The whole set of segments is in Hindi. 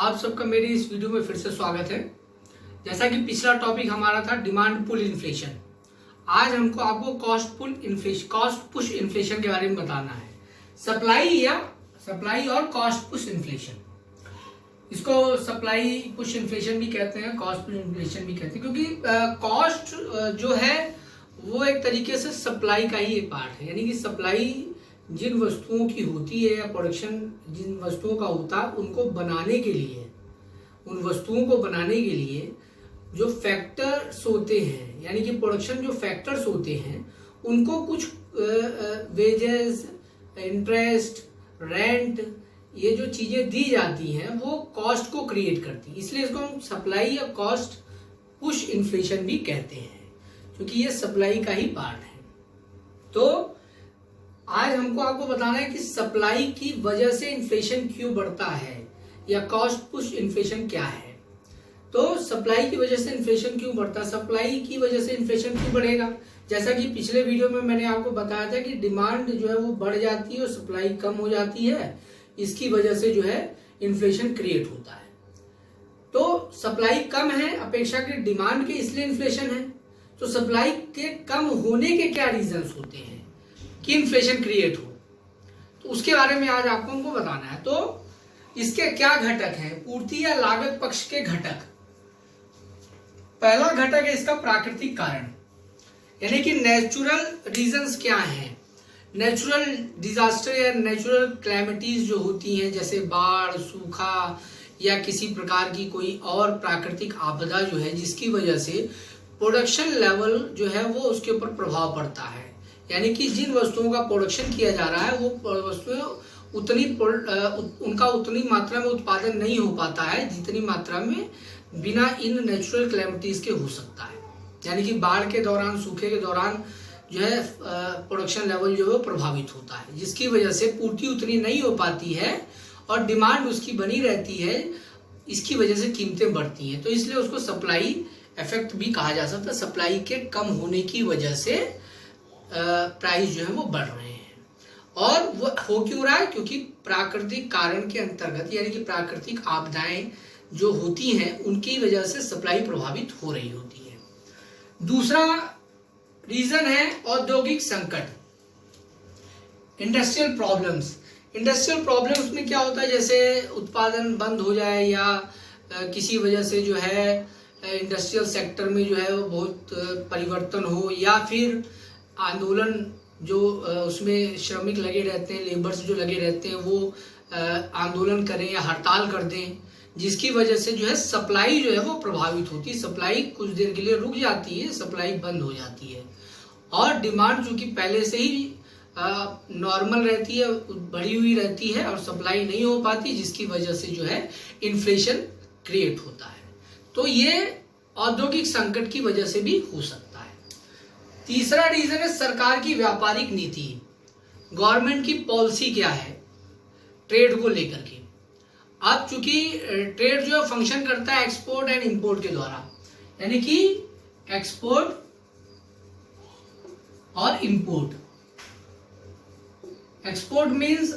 आप सबका मेरी इस वीडियो में फिर से स्वागत है। जैसा कि पिछला टॉपिक हमारा था डिमांड पुल इन्फ्लेशन, आज हमको आपको कॉस्ट पुश इन्फ्लेशन के बारे में बताना है। सप्लाई और कॉस्ट पुश इन्फ्लेशन, इसको सप्लाई पुश इन्फ्लेशन भी कहते हैं, कॉस्ट पुश इन्फ्लेशन भी कहते हैं, क्योंकि कॉस्ट जो है वो एक तरीके से सप्लाई का ही एक पार्ट है। यानी कि सप्लाई जिन वस्तुओं की होती है या प्रोडक्शन जिन वस्तुओं का होता है उनको बनाने के लिए, उन वस्तुओं को बनाने के लिए जो फैक्टर्स होते हैं, यानी कि प्रोडक्शन जो फैक्टर्स होते हैं उनको कुछ वेजेस, इंटरेस्ट, रेंट, ये जो चीजें दी जाती हैं वो कॉस्ट को क्रिएट करती हैं। इसलिए इसको हम सप्लाई या कॉस्ट पुश इन्फ्लेशन भी कहते हैं, क्योंकि ये सप्लाई का ही पार्ट है। तो आज हमको आपको बताना है कि सप्लाई की वजह से इन्फ्लेशन क्यों बढ़ता है या कॉस्ट पुश इन्फ्लेशन क्या है। तो सप्लाई की वजह से इन्फ्लेशन क्यों बढ़ता है, सप्लाई की वजह से इन्फ्लेशन क्यों बढ़ेगा। जैसा कि पिछले वीडियो में मैंने आपको बताया था कि डिमांड जो है वो बढ़ जाती है और सप्लाई कम हो जाती है, इसकी वजह से जो है इन्फ्लेशन क्रिएट होता है। तो सप्लाई कम है अपेक्षाकृत डिमांड के, इसलिए इन्फ्लेशन है। तो सप्लाई के कम होने के क्या रीजंस होते हैं कि इन्फ्लेशन क्रिएट हो, तो उसके बारे में आज आपको हमको बताना है। तो इसके क्या घटक हैं, पूर्ति या लागत पक्ष के घटक। पहला घटक है इसका प्राकृतिक कारण, यानी कि नेचुरल रीजंस क्या हैं। नेचुरल डिजास्टर या नेचुरल क्लैमिटीज जो होती हैं, जैसे बाढ़, सूखा या किसी प्रकार की कोई और प्राकृतिक आपदा जो है जिसकी वजह से प्रोडक्शन लेवल जो है वो उसके ऊपर प्रभाव पड़ता है। यानी कि जिन वस्तुओं का प्रोडक्शन किया जा रहा है वो वस्तुएं उनका उतनी मात्रा में उत्पादन नहीं हो पाता है जितनी मात्रा में बिना इन नेचुरल क्लैमिटीज के हो सकता है। यानी कि बाढ़ के दौरान, सूखे के दौरान जो है प्रोडक्शन लेवल जो है प्रभावित होता है, जिसकी वजह से पूर्ति उतनी नहीं हो पाती है और डिमांड उसकी बनी रहती है। इसकी वजह से कीमतें बढ़ती हैं, तो इसलिए उसको सप्लाई इफेक्ट भी कहा जा सकता है। सप्लाई के कम होने की वजह से प्राइस जो है वो बढ़ रहे हैं। और वो हो क्यों रहा है, क्योंकि प्राकृतिक कारण के अंतर्गत, यानी कि प्राकृतिक आपदाएं जो होती हैं उनकी वजह से सप्लाई प्रभावित हो रही होती है। दूसरा रीजन है औद्योगिक संकट, इंडस्ट्रियल प्रॉब्लम्स। इंडस्ट्रियल प्रॉब्लम्स में क्या होता है, जैसे उत्पादन बंद हो जाए या किसी वजह से जो है इंडस्ट्रियल सेक्टर में जो है वो बहुत परिवर्तन हो, या फिर आंदोलन जो उसमें श्रमिक लगे रहते हैं, लेबर्स जो लगे रहते हैं वो आंदोलन करें या हड़ताल कर दें, जिसकी वजह से जो है सप्लाई जो है वो प्रभावित होती है। सप्लाई कुछ देर के लिए रुक जाती है, सप्लाई बंद हो जाती है और डिमांड चूंकि पहले से ही नॉर्मल रहती है, बढ़ी हुई रहती है और सप्लाई नहीं हो पाती, जिसकी वजह से जो है इन्फ्लेशन क्रिएट होता है। तो ये औद्योगिक संकट की वजह से भी हो सकता है। तीसरा रीजन है सरकार की व्यापारिक नीति, गवर्नमेंट की पॉलिसी क्या है ट्रेड को लेकर के। अब चूंकि ट्रेड जो फंक्शन करता है एक्सपोर्ट एंड इंपोर्ट के द्वारा, यानी कि एक्सपोर्ट और इंपोर्ट। एक्सपोर्ट मीन्स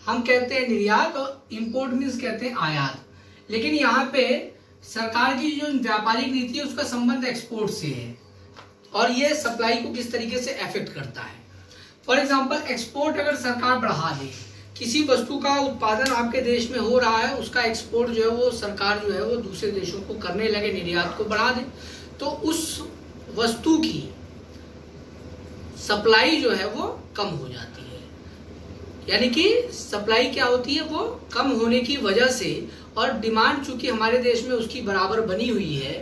हम कहते हैं निर्यात और इंपोर्ट मीन्स कहते हैं आयात। लेकिन यहाँ पे सरकार की जो व्यापारिक नीति है उसका संबंध एक्सपोर्ट से है और ये सप्लाई को किस तरीके से अफेक्ट करता है। फॉर एग्जांपल, एक्सपोर्ट अगर सरकार बढ़ा दे, किसी वस्तु का उत्पादन आपके देश में हो रहा है, उसका एक्सपोर्ट जो है वो सरकार जो है वो दूसरे देशों को करने लगे, निर्यात को बढ़ा दे, तो उस वस्तु की सप्लाई जो है वो कम हो जाती है। यानी कि सप्लाई क्या होती है, वो कम होने की वजह से, और डिमांड चूंकि हमारे देश में उसकी बराबर बनी हुई है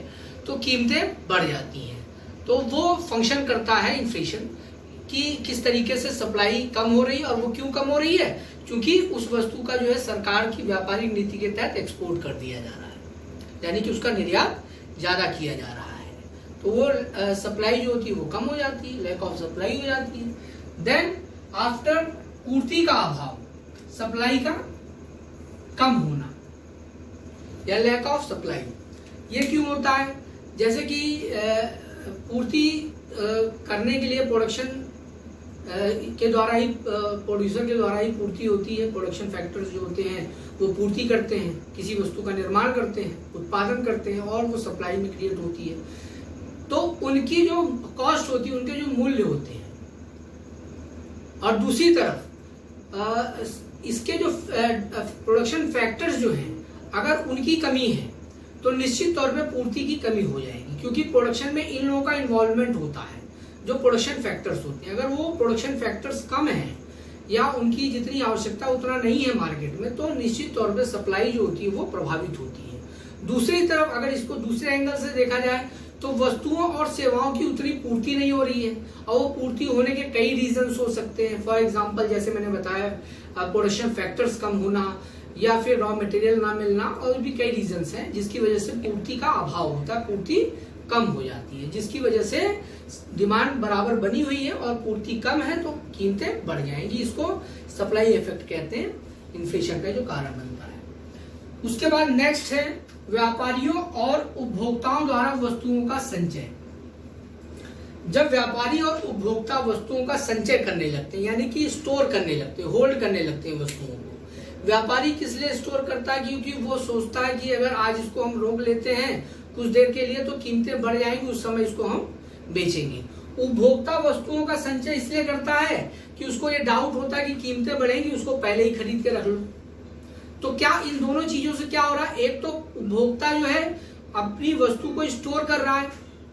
तो कीमतें बढ़ जाती हैं। तो वो फंक्शन करता है इन्फ्लेशन कि किस तरीके से सप्लाई कम हो रही है। और वो क्यों कम हो रही है, क्योंकि उस वस्तु का जो है सरकार की व्यापारिक नीति के तहत एक्सपोर्ट कर दिया जा रहा है, यानी कि उसका निर्यात ज्यादा किया जा रहा है। तो वो सप्लाई जो होती है वो कम हो जाती है, लैक ऑफ सप्लाई हो जाती है। देन आफ्टर पूर्ति का अभाव, सप्लाई का कम होना या लैक ऑफ सप्लाई, ये क्यों होता है। जैसे कि पूर्ति करने के लिए, प्रोडक्शन के द्वारा ही, प्रोड्यूसर के द्वारा ही पूर्ति होती है। प्रोडक्शन फैक्टर्स जो होते हैं वो पूर्ति करते हैं, किसी वस्तु का निर्माण करते हैं, उत्पादन करते हैं और वो सप्लाई में क्रिएट होती है। तो उनकी जो कॉस्ट होती है, उनके जो मूल्य होते हैं, और दूसरी तरफ इसके जो प्रोडक्शन फैक्टर्स जो हैं, अगर उनकी कमी है तो निश्चित तौर पे पूर्ति की कमी हो जाएगी, क्योंकि प्रोडक्शन में इन लोगों का इन्वॉल्वमेंट होता है, जो प्रोडक्शन फैक्टर्स होते हैं। अगर वो प्रोडक्शन फैक्टर्स कम हैं या उनकी जितनी आवश्यकता उतना नहीं है मार्केट में, तो निश्चित तौर पे सप्लाई जो होती है वो प्रभावित होती है। दूसरी तरफ अगर इसको दूसरे एंगल से देखा जाए तो वस्तुओं और सेवाओं की उतनी पूर्ति नहीं हो रही है, और वो पूर्ति होने के कई रीजंस हो सकते हैं। फॉर एग्जांपल, जैसे मैंने बताया, प्रोडक्शन फैक्टर्स कम होना या फिर रॉ मटेरियल ना मिलना, और भी कई रीजंस हैं जिसकी वजह से पूर्ति का अभाव होता है, पूर्ति कम हो जाती है, जिसकी वजह से डिमांड बराबर बनी हुई है और पूर्ति कम है तो कीमतें बढ़ जाएंगी। इसको सप्लाई इफेक्ट कहते हैं, इन्फ्लेशन का जो कारण बनता है। उसके बाद नेक्स्ट है व्यापारियों और उपभोक्ताओं द्वारा वस्तुओं का संचय। जब व्यापारी और उपभोक्ता वस्तुओं का संचय करने लगते हैं, यानी कि स्टोर करने लगते हैं, होल्ड करने लगते हैं वस्तुओं को। व्यापारी किस लिए स्टोर करता है? क्योंकि वो सोचता है कि अगर आज इसको हम रोक लेते हैं कुछ देर के लिए तो कीमतें बढ़ जाएंगी, उस समय इसको हम बेचेंगे। उपभोक्ता वस्तुओं का संचय इसलिए करता है कि उसको ये डाउट होता है कि कीमतें बढ़ेंगी, उसको पहले ही खरीद के रख लो। तो क्या इन दोनों चीजों से क्या हो रहा है? एक तो उपभोक्ता जो है अपनी वस्तु को स्टोर कर रहा है,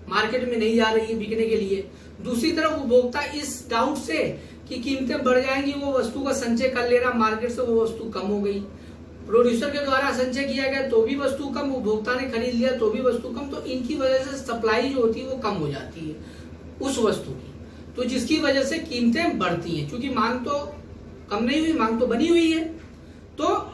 मार्केट में नहीं जा रही है बिकने के लिए। दूसरी तरफ उपभोक्ता इस डाउट से कि कीमतें बढ़ जाएंगी वो वस्तु का संचय कर ले रहा, मार्केट से वो वस्तु कम हो गई। प्रोड्यूसर के द्वारा संचय किया गया तो भी वस्तु कम, उपभोक्ता ने खरीद लिया तो भी वस्तु कम। तो इनकी वजह से सप्लाई जो होती है वो कम हो जाती है उस वस्तु की, तो जिसकी वजह से कीमतें बढ़ती हैं, क्योंकि मांग तो कम नहीं हुई, मांग तो बनी हुई है। तो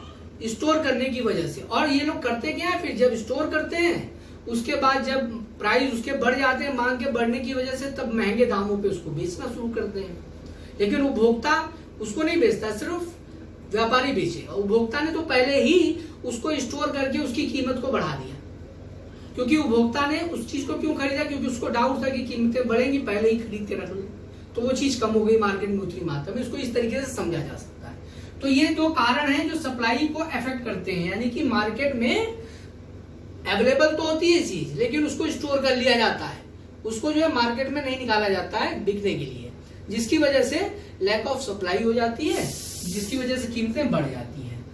स्टोर करने की वजह से, और ये लोग करते क्या है, फिर जब स्टोर करते हैं उसके बाद जब प्राइस उसके बढ़ जाते हैं मांग के बढ़ने की वजह से, तब महंगे दामों पे उसको बेचना शुरू करते हैं। लेकिन उपभोक्ता उसको नहीं बेचता, सिर्फ व्यापारी बेचेगा। उपभोक्ता ने तो पहले ही उसको स्टोर करके उसकी कीमत को बढ़ा दिया, क्योंकि उपभोक्ता ने उस चीज को क्यों खरीदा? क्योंकि उसको डाउट था कि कीमतें बढ़ेंगी, पहले ही खरीद के रख लो, तो वो चीज कम हो गई मार्केट में उतनी मात्रा में। इसको इस तरीके से समझा जा सकता है। तो ये दो कारण हैं जो सप्लाई को अफेक्ट करते हैं, यानी कि मार्केट में अवेलेबल तो होती है चीज, लेकिन उसको स्टोर कर लिया जाता है, उसको जो है मार्केट में नहीं निकाला जाता है बिकने के लिए, जिसकी वजह से लैक ऑफ सप्लाई हो जाती है, जिसकी वजह से कीमतें बढ़ जाती हैं।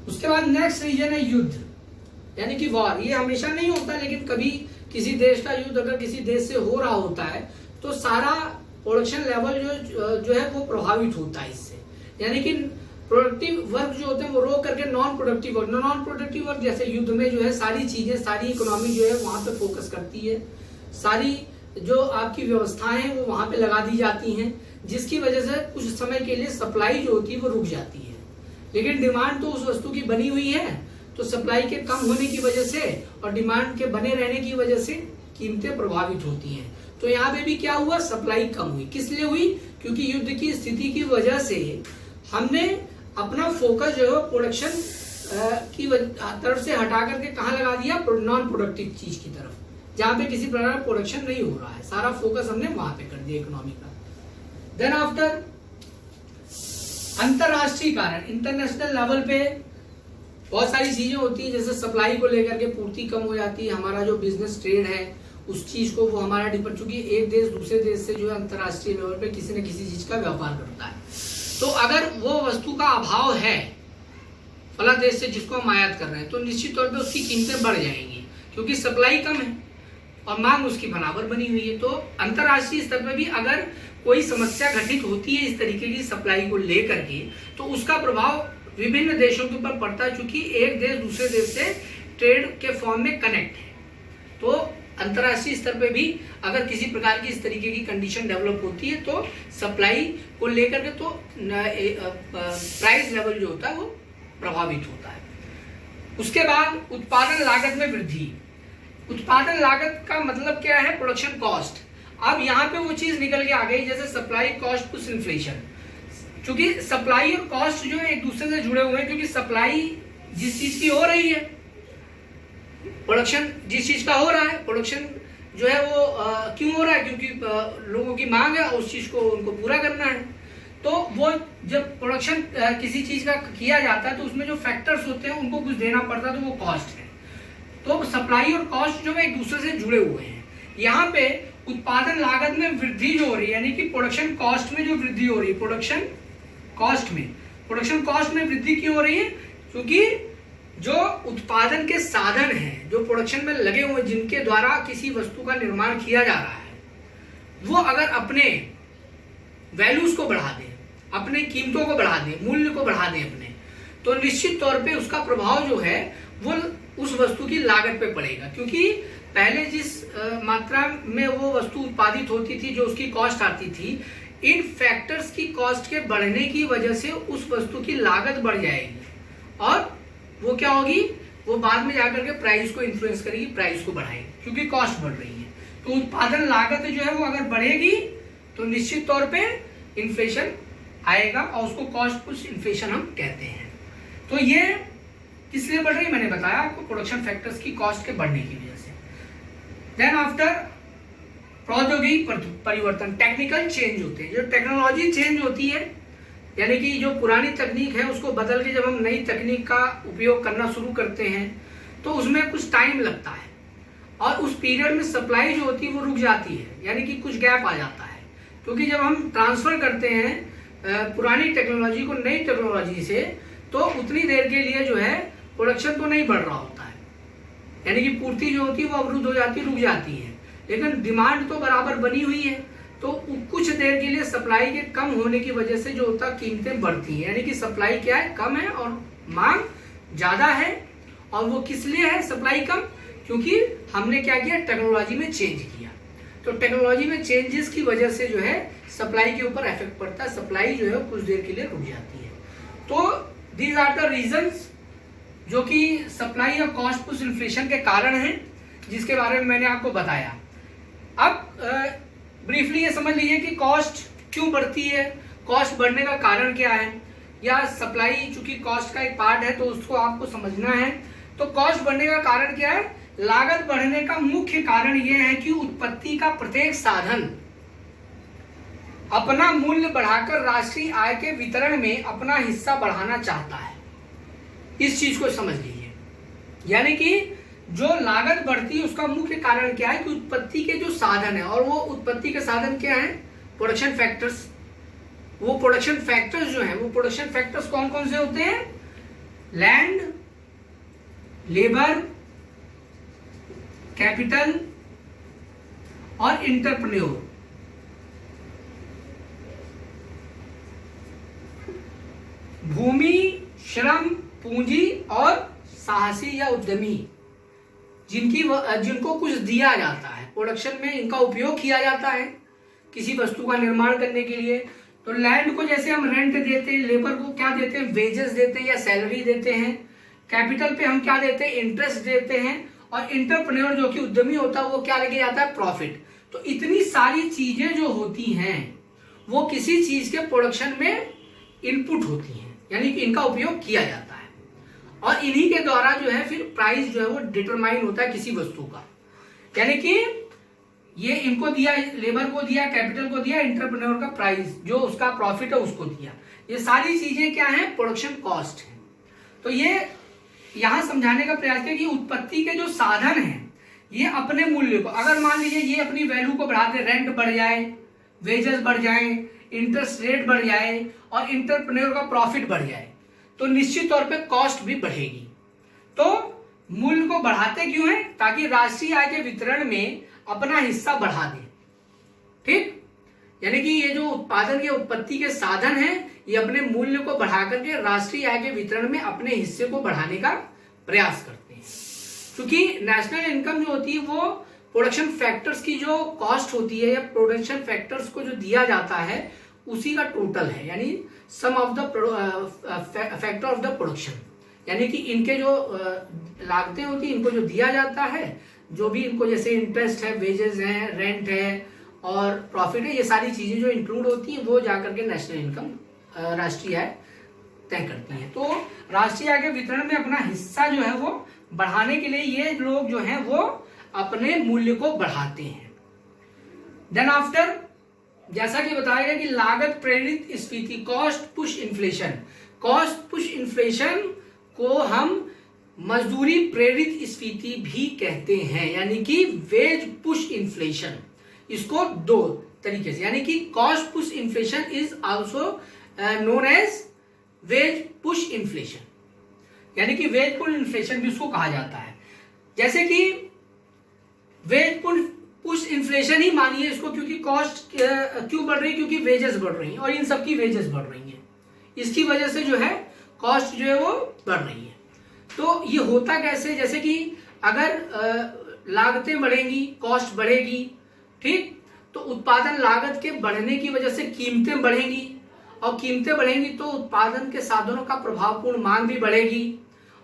उसके बाद नेक्स्ट रीजन है युद्ध, यानी कि वॉर। ये हमेशा नहीं होता, लेकिन कभी किसी देश का युद्ध अगर किसी देश से हो रहा होता है तो सारा प्रोडक्शन लेवल जो है वो प्रभावित होता है इससे, यानी कि प्रोडक्टिव वर्क जो होते हैं वो रोक करके नॉन प्रोडक्टिव वर्क जैसे युद्ध में जो है सारी चीजें, सारी इकोनॉमी जो है वहां पे फोकस करती है, सारी जो आपकी व्यवस्थाएं हैं वो वहां पे लगा दी जाती हैं, जिसकी वजह से कुछ समय के लिए सप्लाई जो होती है वो रुक जाती है। लेकिन डिमांड तो उस वस्तु की बनी हुई है, तो सप्लाई के कम होने की वजह से और डिमांड के बने रहने की वजह से कीमतें प्रभावित होती हैं। तो यहाँ पे भी क्या हुआ? सप्लाई कम हुई। किस लिए हुई? क्योंकि युद्ध की स्थिति की वजह से हमने अपना फोकस जो है प्रोडक्शन की तरफ से हटा करके कहाँ लगा दिया? नॉन प्रोडक्टिव चीज की तरफ, जहां पे किसी प्रकार का प्रोडक्शन नहीं हो रहा है, सारा फोकस हमने वहां पे कर दिया इकोनॉमी का। देन आफ्टर अंतरराष्ट्रीय कारण, इंटरनेशनल लेवल पे बहुत सारी चीजें होती है, जैसे सप्लाई को लेकर के पूर्ति कम हो जाती है, हमारा जो बिजनेस ट्रेड है उस चीज को वो हमारा डिपेंड, चूंकि एक देश दूसरे देश से जो है अंतरराष्ट्रीय लेवल पे किसी न किसी चीज का व्यापार करता है। तो अगर वो वस्तु का अभाव है फला देश से जिसको हम आयात कर रहे हैं, तो निश्चित तौर पे उसकी कीमतें बढ़ जाएंगी, क्योंकि सप्लाई कम है और मांग उसकी बराबर बनी हुई है। तो अंतरराष्ट्रीय स्तर पर भी अगर कोई समस्या घटित होती है इस तरीके की सप्लाई को लेकर के, तो उसका प्रभाव विभिन्न देशों के ऊपर पड़ता है, क्योंकि एक देश दूसरे देश से ट्रेड के फॉर्म में कनेक्ट है। तो अंतरराष्ट्रीय स्तर पे भी अगर किसी प्रकार की इस तरीके की कंडीशन डेवलप होती है तो सप्लाई को लेकर के तो प्राइस लेवल जो होता है वो प्रभावित होता है। उसके बाद उत्पादन लागत में वृद्धि। उत्पादन लागत का मतलब क्या है? Production cost. अब यहाँ पे वो चीज निकल के आ गई, जैसे सप्लाई कॉस्ट प्लस इन्फ्लेशन। क्योंकि सप्लाई और कॉस्ट जो है एक दूसरे से जुड़े हुए हैं, क्योंकि सप्लाई जिस चीज की हो रही है, प्रोडक्शन जिस चीज का हो रहा है, प्रोडक्शन जो है वो क्यों हो रहा है? क्योंकि लोगों की मांग है और उस चीज को उनको पूरा करना है। तो वो जब प्रोडक्शन किसी चीज का किया जाता है तो उसमें जो फैक्टर्स होते हैं उनको कुछ देना पड़ता है, तो वो कॉस्ट है। तो सप्लाई और कॉस्ट जो है एक दूसरे से जुड़े हुए हैं। यहाँ पे उत्पादन लागत में वृद्धि जो हो रही है, यानी कि प्रोडक्शन कॉस्ट में जो वृद्धि हो रही है, प्रोडक्शन कॉस्ट में वृद्धि क्यों हो रही है? क्योंकि जो उत्पादन के साधन हैं, जो प्रोडक्शन में लगे हुए, जिनके द्वारा किसी वस्तु का निर्माण किया जा रहा है, वो अगर अपने वैल्यूज को बढ़ा दें, अपने कीमतों को बढ़ा दें, मूल्य को बढ़ा दें अपने, तो निश्चित तौर पे उसका प्रभाव जो है वो उस वस्तु की लागत पे पड़ेगा। क्योंकि पहले जिस मात्रा में वो वस्तु उत्पादित होती थी, जो उसकी कॉस्ट आती थी, इन फैक्टर्स की कॉस्ट के बढ़ने की वजह से उस वस्तु की लागत बढ़ जाएगी और वो क्या होगी, वो बाद में जाकर के प्राइस को इन्फ्लुएंस करेगी, प्राइस को बढ़ाएगी, क्योंकि कॉस्ट बढ़ रही है। तो उत्पादन लागत जो है वो अगर बढ़ेगी तो निश्चित तौर पे इन्फ्लेशन आएगा और उसको कॉस्ट पुश इन्फ्लेशन हम कहते हैं। तो ये किस लिए बढ़ रही है मैंने बताया आपको, प्रोडक्शन फैक्टर्स की कॉस्ट के बढ़ने की वजह से। देन आफ्टर प्रौद्योगिकी परिवर्तन, टेक्निकल चेंज होते हैं। जो टेक्नोलॉजी चेंज होती है, यानी कि जो पुरानी तकनीक है उसको बदल के जब हम नई तकनीक का उपयोग करना शुरू करते हैं तो उसमें कुछ टाइम लगता है और उस पीरियड में सप्लाई जो होती है वो रुक जाती है, यानी कि कुछ गैप आ जाता है। क्योंकि जब हम ट्रांसफर करते हैं पुरानी टेक्नोलॉजी को नई टेक्नोलॉजी से, तो उतनी देर के लिए जो है प्रोडक्शन तो नहीं बढ़ रहा होता है, यानी कि पूर्ति जो होती है वो अवरुद्ध हो जाती है, रुक जाती है, लेकिन डिमांड तो बराबर बनी हुई है। तो कुछ देर के लिए सप्लाई के कम होने की वजह से जो होता कीमतें बढ़ती हैं, यानी कि सप्लाई क्या है, कम है और मांग ज्यादा है। और वो किस लिए है सप्लाई कम? क्योंकि हमने क्या किया, टेक्नोलॉजी में चेंज किया। तो टेक्नोलॉजी में चेंजेस की वजह से जो है सप्लाई के ऊपर इफेक्ट पड़ता है, सप्लाई जो है कुछ देर के लिए रुक जाती है। तो दीज आर द रीजंस जो कि सप्लाई और कॉस्ट पुश इन्फ्लेशन के कारण हैं, जिसके बारे में मैंने आपको बताया। अब ब्रीफली ये समझ लीजिए कि कॉस्ट क्यों बढ़ती है, कॉस्ट बढ़ने का कारण क्या है, या सप्लाई चूंकि कॉस्ट का एक पार्ट है तो उसको आपको समझना है। तो कॉस्ट बढ़ने का कारण क्या है? लागत बढ़ने का मुख्य कारण यह है कि उत्पत्ति का प्रत्येक साधन अपना मूल्य बढ़ाकर राष्ट्रीय आय के वितरण में अपना हिस्सा बढ़ाना चाहता है। इस चीज को समझ लीजिए, यानी कि जो लागत बढ़ती है उसका मुख्य कारण क्या है कि उत्पत्ति के जो साधन है, और वो उत्पत्ति के साधन क्या है, प्रोडक्शन फैक्टर्स। वो प्रोडक्शन फैक्टर्स जो है, वो प्रोडक्शन फैक्टर्स कौन कौन से होते हैं? लैंड, लेबर, कैपिटल और इंटरप्रेन्योर। भूमि, श्रम, पूंजी और साहसी या उद्यमी, जिनको कुछ दिया जाता है, प्रोडक्शन में इनका उपयोग किया जाता है किसी वस्तु का निर्माण करने के लिए। तो लैंड को जैसे हम रेंट देते हैं, लेबर को क्या देते हैं, वेजेस देते हैं या सैलरी देते हैं, कैपिटल पे हम क्या देते हैं, इंटरेस्ट देते हैं, और इंटरप्रेन्योर जो कि उद्यमी होता है वो क्या लेके जाता है, प्रॉफिट। तो इतनी सारी चीजें जो होती हैं वो किसी चीज के प्रोडक्शन में इनपुट होती हैं, यानी कि इनका उपयोग किया जाता है और इन्हीं के द्वारा जो है फिर प्राइस जो है वो डिटरमाइन होता है किसी वस्तु का। यानी कि ये इनको दिया, लेबर को दिया, कैपिटल को दिया, इंटरप्रेन्योर का प्राइस जो उसका प्रॉफिट है उसको दिया। ये सारी चीजें क्या है, प्रोडक्शन कॉस्ट है। तो ये यहां समझाने का प्रयास किया कि उत्पत्ति के जो साधन हैं ये अपने मूल्य को, अगर मान लीजिए ये अपनी वैल्यू को बढ़ा दे, रेंट बढ़ जाए, वेजेस बढ़ जाए, इंटरेस्ट रेट बढ़ जाए और इंटरप्रेन्योर का प्रॉफिट बढ़ जाए, तो निश्चित तौर पे कॉस्ट भी बढ़ेगी। तो मूल्य को बढ़ाते क्यों है? ताकि राष्ट्रीय आय के वितरण में अपना हिस्सा बढ़ा दे। ठीक, यानी कि ये जो उत्पादन के उत्पत्ति के साधन हैं ये अपने मूल्य को बढ़ा करके राष्ट्रीय आय के वितरण में अपने हिस्से को बढ़ाने का प्रयास करते हैं। क्योंकि नेशनल इनकम जो होती है वो प्रोडक्शन फैक्टर्स की जो कॉस्ट होती है या प्रोडक्शन फैक्टर्स को जो दिया जाता है उसी का टोटल है, यानी sum of the factor of the production, यानी कि इनके जो लागतें होती है, इनको जो दिया जाता है, जो भी इनको जैसे इंटरेस्ट है, वेजेस हैं, रेंट है और प्रॉफिट है, ये सारी चीजें जो इंक्लूड होती हैं वो जाकर के नेशनल इनकम, राष्ट्रीय आय तय करती है। तो राष्ट्रीय आय के वितरण में अपना हिस्सा जो है वो बढ़ाने के लिए ये लोग जो हैं वो अपने मूल्य को बढ़ाते हैं। देन आफ्टर जैसा कि बताया गया कि लागत प्रेरित स्फीति, cost push inflation, cost push inflation को हम मजदूरी प्रेरित स्फीति भी कहते हैं, यानी कि वेज पुश इन्फ्लेशन। इसको दो तरीके से, यानी कि cost push inflation is also known as wage push inflation, यानी कि वेज पुश इन्फ्लेशन भी उसको कहा जाता है। जैसे कि वेज पुश इन्फ्लेशन ही मानिए इसको, क्योंकि कॉस्ट क्यों बढ़ रही है, क्योंकि वेजेस बढ़ रही हैं और इन सबकी वेजेस बढ़ रही हैं, इसकी वजह से जो है कॉस्ट जो है वो बढ़ रही है। तो ये होता कैसे, जैसे कि अगर लागतें बढ़ेंगी कॉस्ट बढ़ेगी, ठीक, तो उत्पादन लागत के बढ़ने की वजह से कीमतें बढ़ेंगी, और कीमतें बढ़ेंगी तो उत्पादन के साधनों का प्रभावपूर्ण मांग भी बढ़ेगी,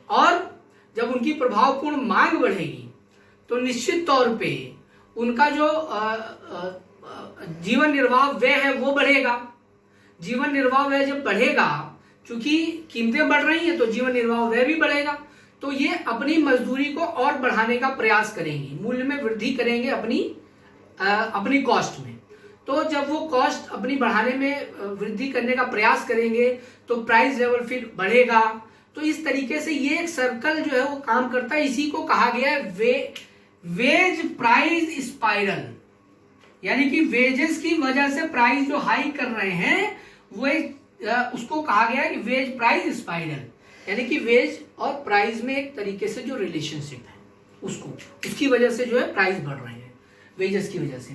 और जब उनकी प्रभावपूर्ण मांग बढ़ेगी तो निश्चित तौर पे उनका जो जीवन निर्वाह व्यय है वो बढ़ेगा। जीवन निर्वाह व्यय जब बढ़ेगा, चूंकि कीमतें बढ़ रही हैं तो जीवन निर्वाह व्यय भी बढ़ेगा, तो ये अपनी मजदूरी को और बढ़ाने का प्रयास करेंगे, मूल्य में वृद्धि करेंगे अपनी कॉस्ट में। तो जब वो कॉस्ट अपनी बढ़ाने में वृद्धि करने का प्रयास करेंगे तो प्राइस लेवल फिर बढ़ेगा। तो इस तरीके से ये एक सर्कल जो है वो काम करता है। इसी को कहा गया है वेज प्राइस स्पाइरल, यानी कि वेजेस की वजह से प्राइस जो हाई कर रहे हैं वो उसको कहा गया है कि वेज प्राइस स्पाइरल, यानी कि वेज और प्राइस में एक तरीके से जो रिलेशनशिप है उसकी वजह से जो है प्राइस बढ़ रहे हैं, वेजेस की वजह से।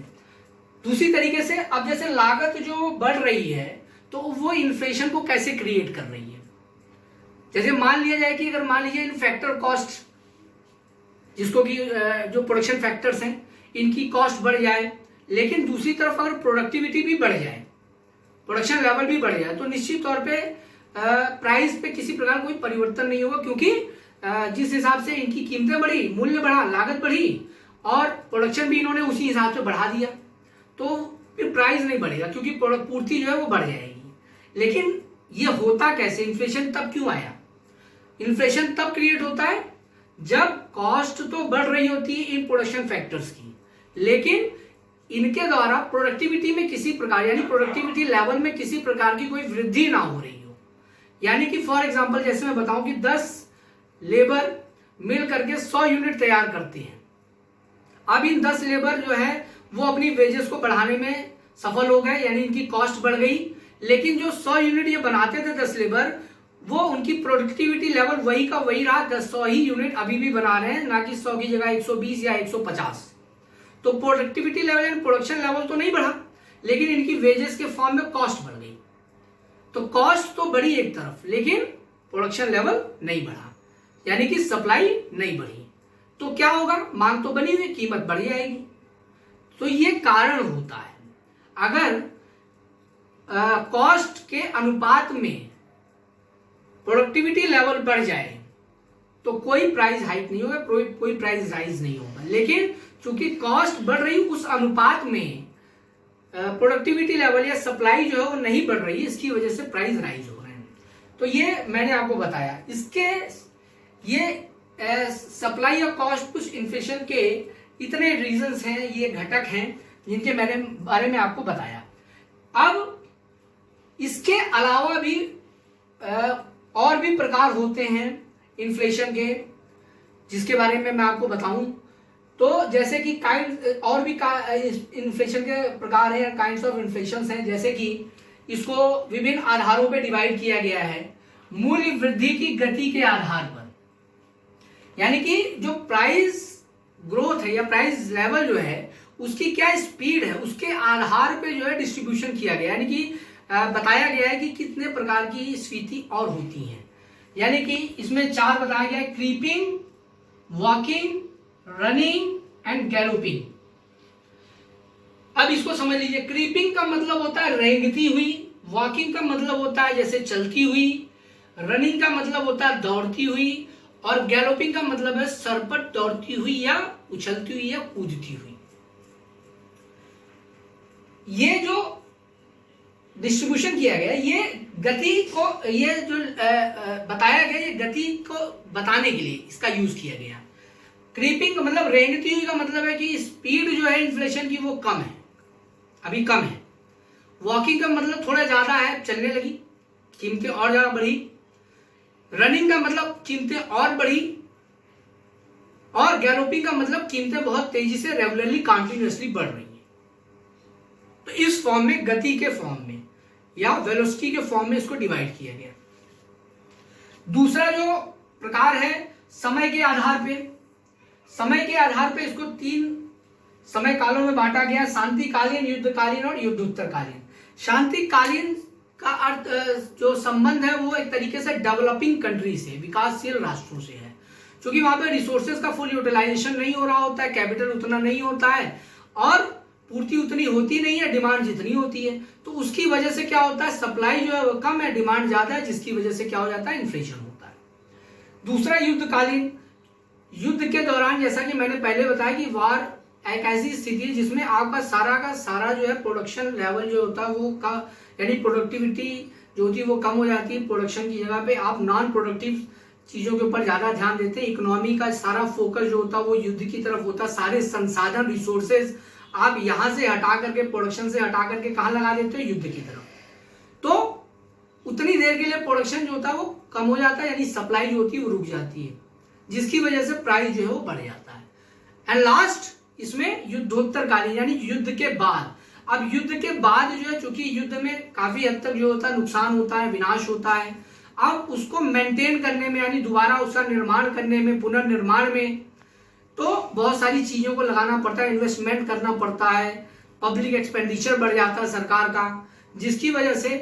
दूसरी तरीके से अब जैसे लागत जो बढ़ रही है तो वो इन्फ्लेशन को कैसे क्रिएट कर रही है। जैसे मान लिया जाए कि अगर मान लीजिए इन फैक्टर कॉस्ट, जिसको कि जो प्रोडक्शन फैक्टर्स हैं इनकी कॉस्ट बढ़ जाए, लेकिन दूसरी तरफ अगर प्रोडक्टिविटी भी बढ़ जाए, प्रोडक्शन लेवल भी बढ़ जाए, तो निश्चित तौर पे प्राइस पे किसी प्रकार कोई परिवर्तन नहीं होगा, क्योंकि जिस हिसाब से इनकी कीमतें बढ़ी, मूल्य बढ़ा, लागत बढ़ी और प्रोडक्शन भी इन्होंने उसी हिसाब से बढ़ा दिया, तो फिर प्राइस नहीं बढ़ेगा, क्योंकि पूर्ति जो है वो बढ़ जाएगी। लेकिन ये होता कैसे, इन्फ्लेशन तब क्यों आया? इन्फ्लेशन तब क्रिएट होता है जब कॉस्ट तो बढ़ रही होती है इन प्रोडक्शन फैक्टर्स की, लेकिन इनके द्वारा प्रोडक्टिविटी में किसी प्रकार, यानी प्रोडक्टिविटी लेवल में किसी प्रकार की कोई वृद्धि ना हो रही हो। यानी कि फॉर एग्जांपल जैसे मैं बताऊं कि 10 लेबर मिल करके 100 यूनिट तैयार करते हैं। अब इन 10 लेबर जो है वो अपनी वेजेस को बढ़ाने में सफल हो गए, यानी इनकी कॉस्ट बढ़ गई, लेकिन जो 100 यूनिट ये बनाते थे 10 लेबर, वो उनकी प्रोडक्टिविटी लेवल वही का वही रहा, 100 ही यूनिट अभी भी बना रहे हैं, ना कि 100 की जगह 120 या 150। तो प्रोडक्टिविटी लेवल यानी प्रोडक्शन लेवल तो नहीं बढ़ा, लेकिन इनकी वेजेस के फॉर्म में कॉस्ट बढ़ गई। तो कॉस्ट तो बढ़ी एक तरफ, लेकिन प्रोडक्शन लेवल नहीं बढ़ा, यानी कि सप्लाई नहीं बढ़ी। तो क्या होगा, मांग तो बनी हुई, कीमत बढ़ जाएगी। तो ये कारण होता है। अगर कॉस्ट के अनुपात में प्रोडक्टिविटी लेवल बढ़ जाए तो कोई प्राइस हाइक नहीं होगा, कोई प्राइस राइज नहीं होगा। लेकिन चूंकि कॉस्ट बढ़ रही उस अनुपात में प्रोडक्टिविटी लेवल या सप्लाई जो है वो नहीं बढ़ रही, इसकी वजह से प्राइस राइज हो रहे हैं। तो ये मैंने आपको बताया। इसके ये सप्लाई और कॉस्ट पुश इन्फ्लेशन के इतने रीजंस हैं, ये घटक हैं जिनके मैंने बारे में आपको बताया। अब इसके अलावा भी और भी प्रकार होते हैं इन्फ्लेशन के, जिसके बारे में मैं आपको बताऊं तो जैसे कि और भी इन्फ्लेशन के प्रकार हैं, काइंड्स ऑफ इन्फ्लेशन हैं। जैसे कि इसको विभिन्न आधारों पे डिवाइड किया गया है। मूल्य वृद्धि की गति के आधार पर, यानी कि जो प्राइस ग्रोथ है या प्राइस लेवल जो है उसकी क्या स्पीड है, उसके आधार पे जो है डिस्ट्रीब्यूशन किया गया, यानी कि बताया गया है कि कितने प्रकार की स्फीति और होती हैं। यानी कि इसमें 4 बताया गया है: creeping, walking, running and galloping. अब इसको समझ लीजिए। क्रीपिंग का मतलब होता है रेंगती हुई, वॉकिंग का मतलब होता है जैसे चलती हुई, रनिंग का मतलब होता है दौड़ती हुई, और गैलोपिंग का मतलब है सरपट दौड़ती हुई या उछलती हुई या कूदती हुई। ये जो डिस्ट्रीब्यूशन किया गया, ये गति को, ये जो बताया गया, ये गति को बताने के लिए इसका यूज किया गया। क्रीपिंग का मतलब रेंगती हुई का मतलब है कि स्पीड जो है इन्फ्लेशन की वो कम है, अभी कम है। वॉकिंग का मतलब थोड़ा ज्यादा है, चलने लगी, कीमतें और ज्यादा बढ़ी। रनिंग का मतलब कीमतें और बढ़ी। और गैलोपिंग का मतलब कीमतें बहुत तेजी से रेगुलरली कंटिन्यूअसली बढ़ रही हैं। तो इस फॉर्म में, गति के फॉर्म में या वेलोसिटी के फॉर्म में इसको डिवाइड किया गया। दूसरा जो प्रकार है समय के आधार पे, समय के आधार पे इसको 3 समय कालों में बांटा गया, शांतिकालीन, युद्धकालीन और युद्धोत्तरकालीन। शांतिकालीन का अर्थ जो संबंध है वो एक तरीके से डेवलपिंग कंट्री से, विकासशील राष्ट्रों से है, क्योंकि वहां पे रिसोर्सेज का फुल यूटिलाइजेशन नहीं हो रहा होता है, कैपिटल उतना नहीं होता है और पूर्ति उतनी होती नहीं है, डिमांड जितनी होती है। तो उसकी वजह से क्या होता है, सप्लाई जो है वो कम है, डिमांड ज्यादा है, जिसकी वजह से क्या हो जाता है, इन्फ्लेशन होता है। दूसरा युद्धकालीन, युद्ध के दौरान जैसा कि मैंने पहले बताया कि वार एक ऐसी स्थिति है जिसमें आपका सारा का सारा जो है प्रोडक्शन लेवल जो होता है वो का यानी प्रोडक्टिविटी जो होती है वो कम हो जाती है। प्रोडक्शन की जगह पे आप नॉन प्रोडक्टिव चीजों के ऊपर ज्यादा ध्यान देते हैं। इकोनॉमी का सारा फोकस जो होता है वो युद्ध की तरफ होता है। सारे संसाधन, रिसोर्सेज आप यहां से हटा करके, प्रोडक्शन से हटा करके कहां लगा देते हो, युद्ध की तरफ। तो उतनी देर के लिए प्रोडक्शन जो होता है वो कम हो जाता है, यानी सप्लाई जो होती है वो रुक जाती है, जिसकी वजह से प्राइस जो है वो बढ़ जाता है। एंड लास्ट इसमें युद्धोत्तरकालीन, यानी युद्ध के बाद। अब युद्ध के बाद जो है, चूंकि युद्ध में काफी हद तक जो होता है नुकसान होता है, विनाश होता है, अब उसको मेंटेन करने में यानी दोबारा उसका निर्माण करने में, पुनर्निर्माण में तो बहुत सारी चीजों को लगाना पड़ता है, इन्वेस्टमेंट करना पड़ता है, पब्लिक एक्सपेंडिचर बढ़ जाता है सरकार का, जिसकी वजह से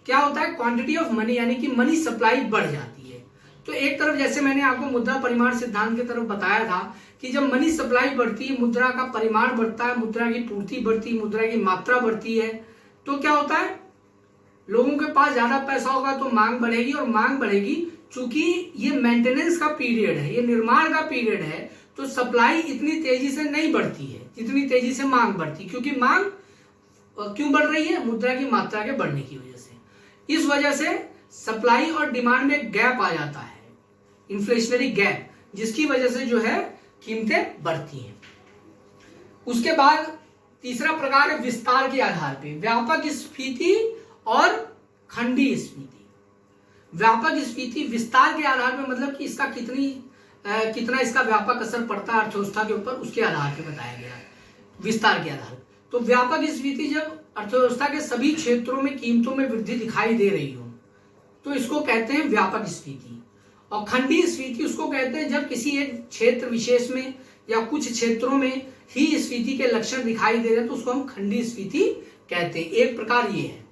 क्या होता है, क्वांटिटी ऑफ मनी यानी कि मनी सप्लाई बढ़ जाती है। तो एक तरफ जैसे मैंने आपको मुद्रा परिमाण सिद्धांत की तरफ बताया था कि जब मनी सप्लाई बढ़ती है, मुद्रा का परिमाण बढ़ता है, मुद्रा की पूर्ति बढ़ती है, मुद्रा की मात्रा बढ़ती है, तो क्या होता है, लोगों के पास ज्यादा पैसा होगा तो मांग बढ़ेगी, और मांग बढ़ेगी चूंकि ये मेंटेनेंस का पीरियड है, ये निर्माण का पीरियड है, तो सप्लाई इतनी तेजी से नहीं बढ़ती है जितनी तेजी से मांग बढ़ती, क्योंकि मांग क्यों बढ़ रही है, मुद्रा की मात्रा के बढ़ने की वजह से। इस वजह से सप्लाई और डिमांड में गैप आ जाता है, इन्फ्लेशनरी गैप, जिसकी वजह से जो है कीमतें बढ़ती हैं। उसके बाद तीसरा प्रकार है विस्तार के आधार पे, व्यापक स्फीति और खंडीय स्फीति। व्यापक स्फीति विस्तार के आधार पे मतलब कि इसका कितना इसका व्यापक असर पड़ता है अर्थव्यवस्था के ऊपर, उसके आधार पे बताया गया विस्तार के आधार। तो व्यापक स्फीति जब अर्थव्यवस्था के सभी क्षेत्रों में कीमतों में वृद्धि दिखाई दे रही हो तो इसको कहते हैं व्यापक स्फीति। और खंडीय स्फीति उसको कहते हैं जब किसी एक क्षेत्र विशेष में या कुछ क्षेत्रों में ही स्फीति के लक्षण दिखाई दे रहे हैं तो उसको हम खंडीय स्फीति कहते हैं। एक प्रकार ये है।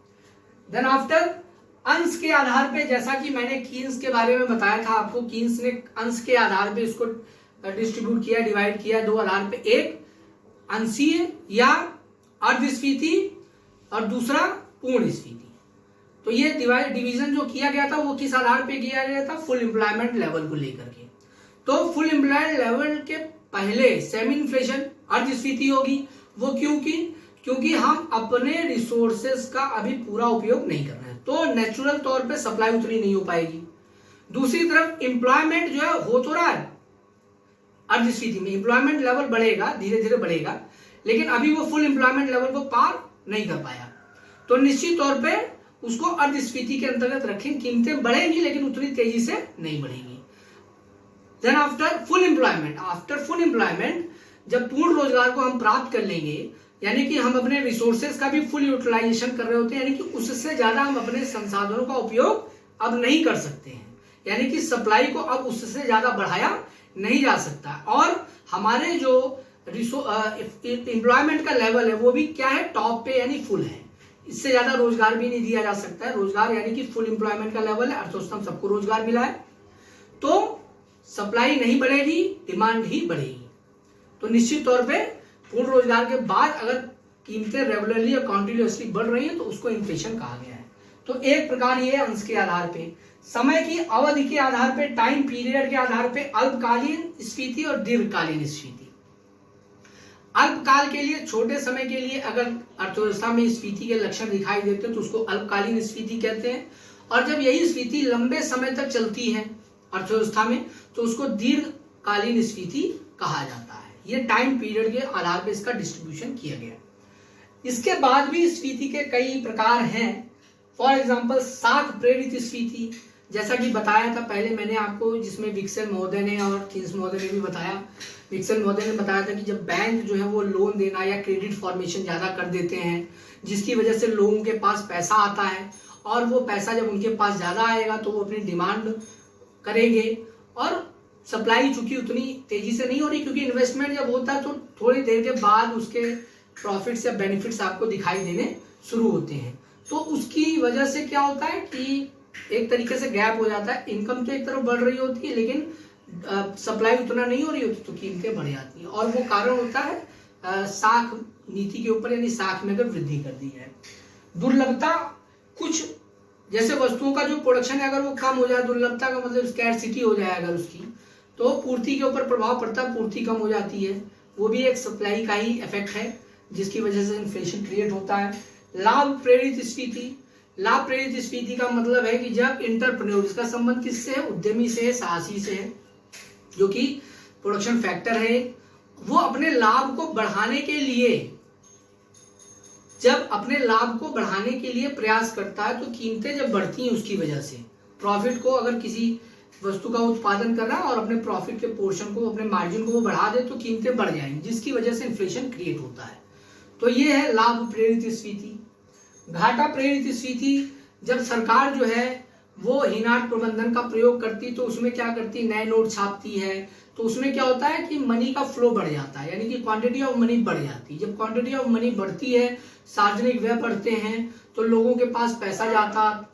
देन आफ्टर अंश के आधार पे, जैसा कि मैंने कीन्स के बारे में बताया था आपको, कीन्स ने अंश के आधार पे इसको डिस्ट्रीब्यूट किया, डिवाइड किया दो आधार पे, एक अंशीय या अर्धस्फीति और दूसरा पूर्ण स्फीति। तो ये डिवीजन जो किया गया था वो किस आधार पे किया गया था, फुल एम्प्लॉयमेंट लेवल को लेकर के। तो फुल एम्प्लॉयमेंट लेवल के पहले सेमी इन्फ्लेशन अर्धस्फीति होगी। वो क्योंकि हम अपने रिसोर्सेज का अभी पूरा उपयोग नहीं कर रहे हैं, तो नेचुरल तौर पे सप्लाई उतनी नहीं हो पाएगी। दूसरी तरफ एम्प्लॉयमेंट जो है हो तो रहा है, अर्धस्फीति में एम्प्लॉयमेंट लेवल बढ़ेगा, धीरे धीरे बढ़ेगा, लेकिन अभी वो फुल एम्प्लॉयमेंट लेवल को पार नहीं कर पाया, तो निश्चित तौर पे उसको अर्धस्फीति के अंतर्गत रखें। कीमतें बढ़ेंगी लेकिन उतनी तेजी से नहीं बढ़ेंगी। देन आफ्टर फुल एम्प्लॉयमेंट जब पूर्ण रोजगार को हम प्राप्त कर लेंगे, यानी कि हम अपने रिसोर्सेज का भी फुल यूटिलाइजेशन कर रहे होते हैं, यानी कि उससे ज्यादा हम अपने संसाधनों का उपयोग अब नहीं कर सकते हैं, यानी कि सप्लाई को अब उससे ज्यादा बढ़ाया नहीं जा सकता, और हमारे जो एम्प्लॉयमेंट का लेवल है वो भी क्या है, टॉप पे यानी फुल है, इससे ज्यादा रोजगार भी नहीं दिया जा सकता है। रोजगार यानी कि फुल एम्प्लॉयमेंट का लेवल है, अर्थव्यवस्था में सबको रोजगार मिला है, तो सप्लाई नहीं बढ़ेगी, डिमांड ही बढ़ेगी। तो निश्चित तौर पे पूर्ण रोजगार के बाद अगर कीमतें रेगुलरली और कॉन्टिन्यूअसली बढ़ रही हैं तो उसको इन्फ्लेशन कहा गया है। तो एक प्रकार ये अंश के आधार पे, समय की अवधि के आधार पे, टाइम पीरियड के आधार पे अल्पकालीन स्फीति और दीर्घकालीन स्फीति। अल्पकाल के लिए, छोटे समय के लिए अगर अर्थव्यवस्था में स्फीति के लक्षण दिखाई देते हैं तो उसको अल्पकालीन स्फीति कहते हैं, और जब यही स्फीति लंबे समय तक चलती है अर्थव्यवस्था में तो उसको दीर्घकालीन स्फीति कहा जाता है। ये टाइम पीरियड के आधार पर इसका डिस्ट्रीब्यूशन किया गया। इसके बाद भी स्फीति के कई प्रकार हैं। फॉर एग्जाम्पल साख प्रेरित स्फीति, जैसा कि बताया था पहले मैंने आपको, जिसमें विक्सन महोदय ने और कीन्स महोदय ने भी बताया। विक्सन महोदय ने बताया था कि जब बैंक जो है वो लोन देना या क्रेडिट फॉर्मेशन ज़्यादा कर देते हैं, जिसकी वजह से लोगों के पास पैसा आता है, और वो पैसा जब उनके पास ज़्यादा आएगा तो वो अपनी डिमांड करेंगे, और सप्लाई चूंकि उतनी तेजी से नहीं हो रही, क्योंकि इन्वेस्टमेंट जब होता है तो थोड़ी देर के बाद उसके प्रॉफिट्स या बेनिफिट्स आपको दिखाई देने शुरू होते हैं। तो उसकी वजह से क्या होता है कि एक तरीके से गैप हो जाता है, इनकम तो एक तरफ बढ़ रही होती है लेकिन सप्लाई उतना नहीं हो रही होती, तो कीमतें बढ़ जाती हैं, और वो कारण होता है साख नीति के ऊपर, यानी साख में अगर वृद्धि कर दी है। दुर्लभता, कुछ जैसे वस्तुओं का जो प्रोडक्शन है अगर वो कम हो जाए, दुर्लभता का मतलब स्कैरसिटी हो जाए अगर उसकी, तो पूर्ति के ऊपर प्रभाव पड़ता है, पूर्ति कम हो जाती है, वो भी एक सप्लाई का ही इफेक्ट है जिसकी वजह से इन्फ्लेशन क्रिएट होता है। लाभ प्रेरित स्फीति, लाभ प्रेरित स्फीति का मतलब है कि जब इंटरप्रेन्योर, इसका संबंध किससे है, उद्यमी से है, साहसी से है, जो कि प्रोडक्शन फैक्टर है, वो अपने लाभ को बढ़ाने के लिए, जब अपने लाभ को बढ़ाने के लिए प्रयास करता है तो कीमतें जब बढ़ती हैं उसकी वजह से, प्रॉफिट को अगर किसी वस्तु का उत्पादन कर रहा है और अपने प्रॉफिट के पोर्शन को, अपने मार्जिन को वो बढ़ा दे तो कीमतें बढ़ जाएंगी, जिसकी वजह से इन्फ्लेशन क्रिएट होता है। तो ये है लाभ प्रेरित स्फीति। घाटा प्रेरित स्फीति, जब सरकार जो है वो हीनाट प्रबंधन का प्रयोग करती तो उसमें क्या करती, नए नोट छापती है, तो उसमें क्या होता है कि मनी का फ्लो बढ़ जाता है, यानी कि क्वांटिटी ऑफ मनी बढ़ जाती है। जब क्वांटिटी ऑफ मनी बढ़ती है, सार्वजनिक व्यय बढ़ते हैं, तो लोगों के पास पैसा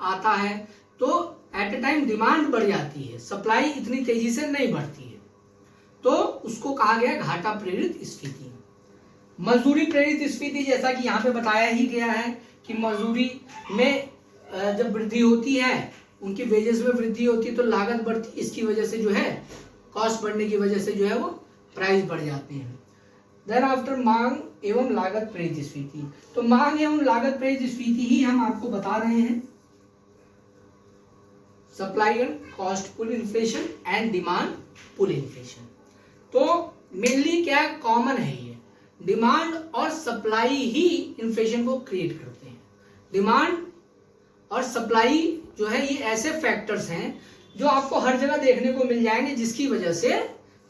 आता है, तो एट ए टाइम डिमांड बढ़ जाती है, सप्लाई इतनी तेजी से नहीं बढ़ती है, तो उसको कहा गया घाटा प्रेरित स्फीति। मजदूरी प्रेरित स्फीति, जैसा कि यहाँ पे बताया ही गया है कि मजदूरी में जब वृद्धि होती है, उनकी वेजेस में वृद्धि होती है तो लागत बढ़ती है, इसकी वजह से जो है कॉस्ट बढ़ने की वजह से जो है वो प्राइस बढ़ जाते हैं। देन आफ्टर मांग एवं लागत प्रेरित स्फीति, तो मांग एवं लागत प्रेरित स्फीति ही हम आपको बता रहे हैं, supply and cost pull inflation and demand pull inflation. तो मेनली क्या कॉमन है, ये डिमांड और सप्लाई ही इन्फ्लेशन को क्रिएट करते हैं। डिमांड और सप्लाई जो है ये ऐसे फैक्टर्स हैं जो आपको हर जगह देखने को मिल जाएंगे, जिसकी वजह से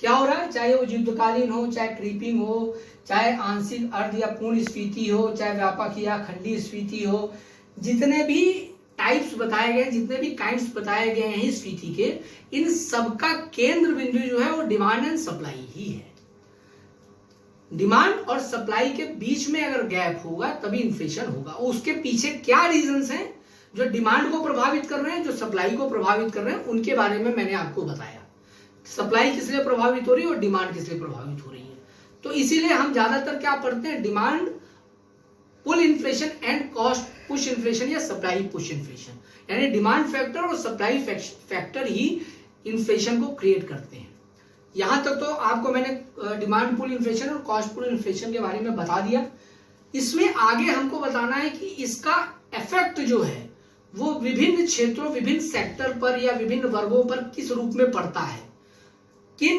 क्या हो रहा है, चाहे वो युद्धकालीन हो, चाहे क्रीपिंग हो, चाहे आंशिक अर्ध या पूर्ण स्फीति हो, चाहे व्यापक या खंडी स्फीति हो, जितने भी टाइप्स बताए गए, जितने भी काइंड्स बताए गए हैं स्फीति के, इन सबका केंद्र बिंदु जो है वो डिमांड एंड सप्लाई ही है। डिमांड और सप्लाई के बीच में अगर गैप होगा तभी इन्फ्लेशन होगा। उसके पीछे क्या रीजंस हैं जो डिमांड को प्रभावित कर रहे हैं, जो सप्लाई को प्रभावित कर रहे हैं, उनके बारे में मैंने आपको बताया। सप्लाई किस लिए प्रभावित हो रही है और डिमांड किस लिए प्रभावित हो रही है। तो इसीलिए हम ज्यादातर क्या पढ़ते हैं, demand pull inflation and cost push inflation या सप्लाई पुश इन्फ्लेशन, यानी डिमांड फैक्टर और सप्लाई फैक्टर ही इन्फ्लेशन को क्रिएट करते हैं। यहां तक तो आपको मैंने डिमांड पुल इन्फ्लेशन और कॉस्ट पुल इन्फ्लेशन के बारे में बता दिया। इसमें आगे हमको बताना है कि इसका इफेक्ट जो है वो विभिन्न क्षेत्रों, विभिन्न सेक्टर पर या विभिन्न वर्गों पर किस रूप में पड़ता है, किन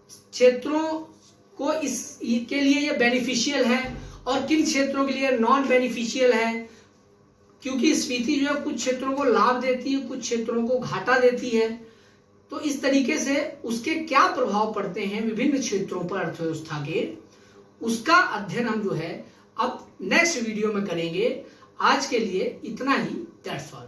क्षेत्रों को इसके लिए ये बेनिफिशियल है और किन क्षेत्रों के लिए नॉन बेनिफिशियल है, क्योंकि स्फीति जो है कुछ क्षेत्रों को लाभ देती है, कुछ क्षेत्रों को घाटा देती है। तो इस तरीके से उसके क्या प्रभाव पड़ते हैं विभिन्न क्षेत्रों पर अर्थव्यवस्था के, उसका अध्ययन हम जो है अब नेक्स्ट वीडियो में करेंगे। आज के लिए इतना ही, दैट्स ऑल।